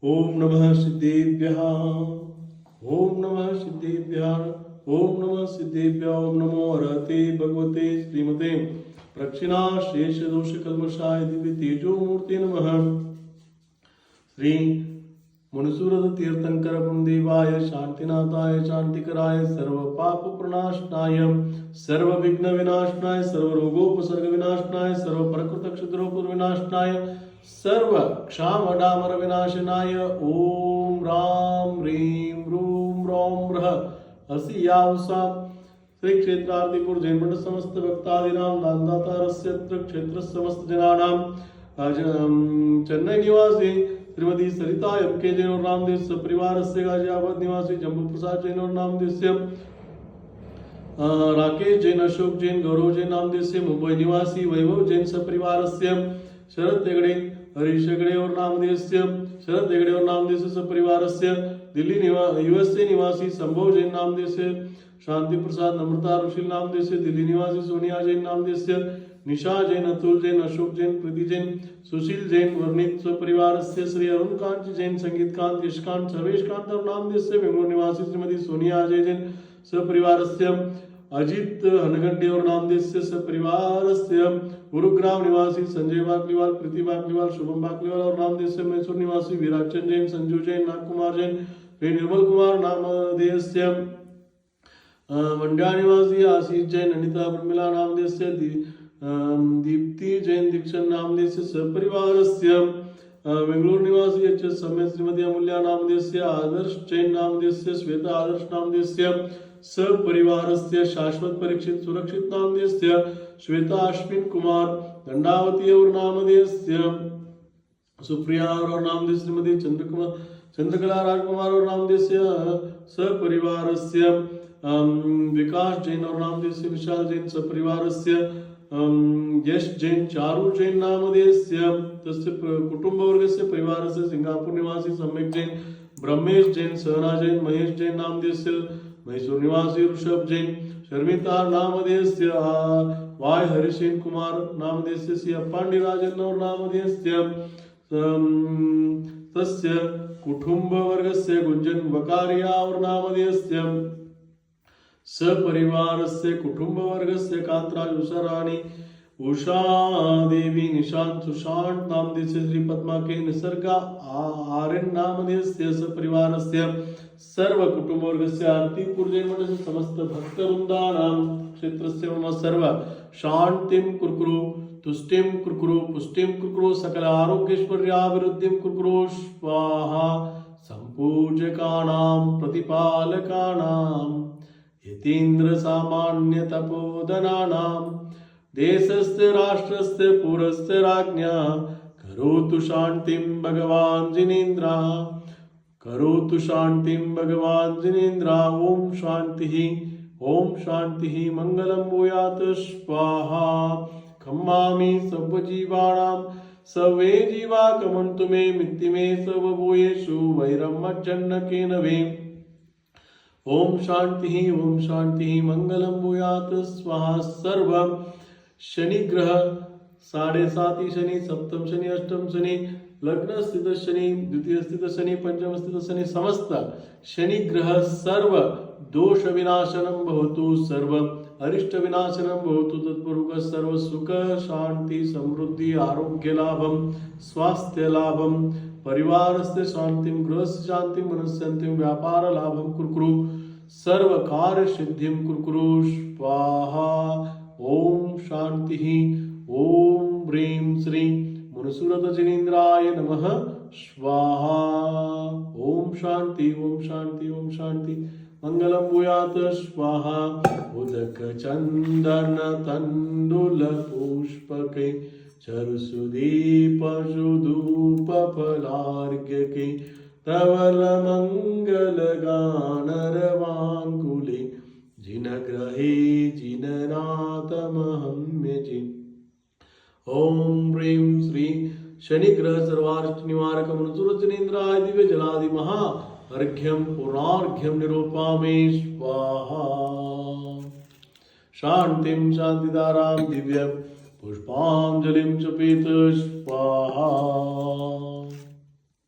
ओम नमः सिद्धेभ्यः। ओम नमः सिद्धेभ्यः। ओम नमः सिद्धेभ्यः। ओम नमो हरते भगवते श्रीमते प्रक्षिणा शेष दोष कल्मषाय दिव्य तेजो मूर्ति नमः। श्री मुनिसुरद तीर्थंकर देवाय शांतिनाथाय शांतिकराय सर्व पाप प्रणाशनाय सर्व विघ्न विनाशनाय सर्व रोगोपसर्ग विनाशनाय सर्व प्रकृत क्षुद्रोपुर विनाशनाय सर्व क्षाम डामर विनाशनाय ओम राम ह्रीं रूम रौम रः असी यावसा श्री क्षेत्रार्थिपुर जैन समस्त भक्तादीनां दानदातारस्य क्षेत्र समस्त जनानां चेन्नई निवासी श्रीमती सरिता एम के जैन और नामदेव सपरिवार से गाजियाबाद निवासी जम्बू प्रसाद जैन और नामदेव से राकेश जैन अशोक जैन गौरव जैन नामदेव से मुंबई निवासी वैभव जैन सपरिवार से शरद हेगड़े हरीश हेगड़े और नामदेव से शरद हेगड़े और नामदेव से सपरिवार से दिल्ली यूएसए निवासी संभव जैन नामदेव से शांति प्रसाद नम्रता रुशील नामदेव से दिल्ली निवासी सोनिया जैन नामदेव से निशा जैन अतुल जैन अशोक जैन प्रीति जैन सुशील जैन वर्णित स्वपरिवार से श्री अरुण कांत जैन संगीत कांत यशकांत सर्वेश कांत और नामदेव से बेंगलुरु निवासी श्रीमती सोनिया अजय जैन सपरिवार से अजित हनगंडे और नामदेव से सपरिवार से गुरुग्राम निवासी संजय बाकलीवाल प्रीति बाकलीवाल शुभम बाकलीवाल और नामदेव से मैसूर निवासी विराचन जैन संजू जैन नागकुमार जैन निर्मल कुमार नामदेव से मंड्या निवासी आशीष जैन अनिता प्रमिला नामदेव से दीप्ति जैन दीक्षण नामदेव से सपरिवार से बेंगलुरु निवासी एच एस समेत श्रीमती अमूल्या नामदेव से आदर्श जैन नामदेव से श्वेता आदर्श नामदेव से सपरिवार से शाश्वत परीक्षित सुरक्षित नामदेव से श्वेता अश्विन कुमार दंडावती और नामदेव से सुप्रिया और नामदेव श्रीमती चंद्रकला राजकुमार और नामदेव से सपरिवार से विकास जैन और नामदेव से विशाल जैन सपरिवार से यश जैन चारू जैन नामदेव से तस्य कुटुंब वर्ग से परिवार से सिंगापुर निवासी सम्यक जैन ब्रह्मेश जैन सहना जैन महेश जैन नामदेव से मैसूर निवासी ऋषभ जैन शर्मिता नामदेव से वाय हरिसेन कुमार नामदेव से सी अप्पांडी राजन और नामदेव से तस्य कुटुंब वर्ग से गुंजन वकारिया और नामदेव से सपरिवार से कुटुंब वर्ग से कांतराज उषा रानी उषा देवी निशांत सुशांत नामदेव से श्री पद्मा के निसर्गा आर्यन नामदेव से सपरिवार से सर्व कुटुंब वर्ग से आरती पूर्जन से समस्त भक्त वृंदानां क्षेत्र से मम सर्व शांतिम कुरकुरु तुष्टिम कुरकुरु पुष्टिम कुरकुरु सकल आरोग्यैश्वर्याभिवृद्धिं कुरकुरु स्वाहा संपूजकानां प्रतिपालकानां यतीन्द्र सामान्य तपोधनानां देशस्य राष्ट्रस्य पुरस्य राज्ञा करोतु शांतिं भगवान् जिनेन्द्रः करोतु शांतिं भगवान् जिनेन्द्रः ओम शांति मंगलम भूयात् स्वाहा खम्मामि सर्वजीवाणां सर्वे जीवा कमन्तु मे मित्तिमे सर्वभूयेषु वैरं मज्जन्नकेन वे ओम शांति मंगलम भूयात् स्वाहा सर्व शनि ग्रह 7.5 शनि सप्तम शनि अष्टम शनि लग्न स्थित शनि द्वितीय स्थित शनि पंचम स्थित शनि समस्त शनि ग्रह सर्व दोष विनाशनम भवतु सर्व अरिष्ट विनाशनम भवतु तत्पूर्वक सर्व सुख शांति समृद्धि आरोग्य लाभम स्वास्थ्य लाभम परिवारस्य शांतिं गृहस्य शांतिं मनस्शांतिं व्यापार लाभं कुरकुरु सर्व कार्य सिद्धिं कुरकुरु स्वाहा ओम शांति ओम ह्रीं श्री मुनिसुरत जिनेन्द्राय नमः स्वाहा ओम शांति ओम शांति मंगलम भूयात् स्वाहा उदक चंदन तंडुल पुष्पके चरुसुदीप धूप फलार्घ्य के तवल मंगल गानरवांकुले जिन ग्रहे जिननाथ महम्य जिन ओम ह्रीं श्री शनि ग्रह सर्वार्थ निवारक मुनिसुरजनेन्द्राय दिव्य जलादि महा अर्घ्यम पूर्णार्घ्यम निरूपामि स्वाहा शांतिं शांतिदारां दिव्य पुष्पांजलिं च पीत स्वाहा।